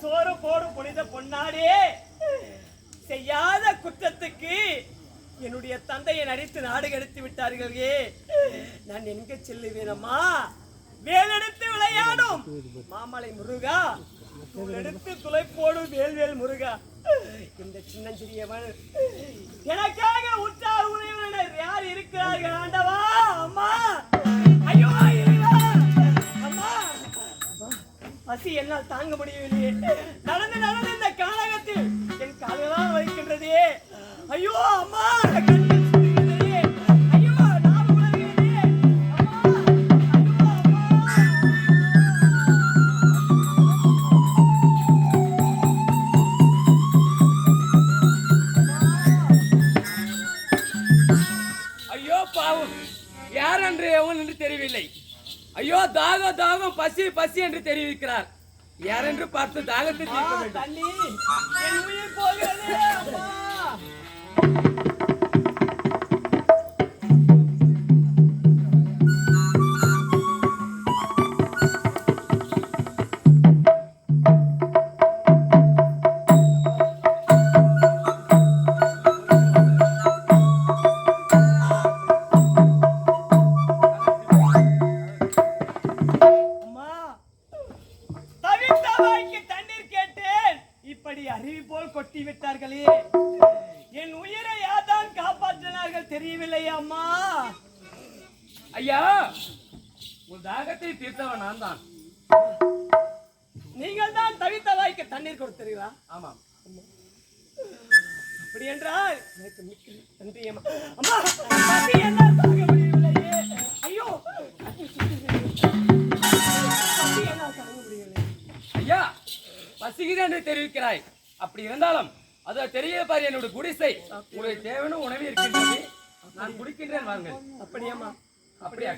சோறு போடும் புனித பொன்னாடே, செய்யாத குற்றத்துக்கு என்னுடைய தந்தையை நடித்து நாடு கடத்தி விட்டார்களே, நான் எங்க செல்லுவேனம்மா? வேலெடுத்து விளையாடும் மாமலை முருகா, எடுத்து துளை போடும் வேல்வேல் முருகா, இந்த சின்னஞ்சிறியவன் எனக்காக உற்றார் உறவினர் யார் இருக்கிறார்கள் ஆண்டவா? அம்மா, ஐயோ அம்மா, பசி என்னால் தாங்க முடியவில்லையே. நடந்து நடந்து இந்த காலகத்தில் என் கால்களால் வைக்கின்றதே. ஐயோ அம்மா, ஐயோ நான் உணர்கிறதே. ஐயோ பாவம், யார் என்று எவன் என்று தெரியவில்லை. ஐயோ தாகம் தாகம், பசி பசி என்று தெரிவிக்கிறார். யார் என்று பார்த்து தாகத்தை தீர்க்க வேண்டும். தண்ணி என் உயிர் போகிறதே அம்மா. அருவி போல் கொட்டி விட்டார்களே, என் உயிரை யாதான் காப்பாற்றினார்கள் தெரியவில்லை அம்மா. ஐயா, உன் தாகத்தை தீர்த்தவன் நான் தான். நீங்கள் தான் தவித்த வாய்க்கு தண்ணீர் கொடுத்தீர்களா? ஆமாம். அப்படி என்றால் எனக்கு மிக்க நன்றி அம்மா. அம்மா, பசி என்னால் தாங்க முடியவில்லையே. ஐயோ, பசி என்னால் தாங்க முடியவில்லை. ஐயா, பசிக்குது என்று தெரிவிக்கிறாய். அப்படி இருந்தாலும் அதை தெரிய பாரு, என்னோட குடிசை உங்களுடைய தேவனும் உணவு இருக்கின்றது. நான் குடிக்கின்றேன் வாருங்கள். அப்படியாம்மா? அப்படியா?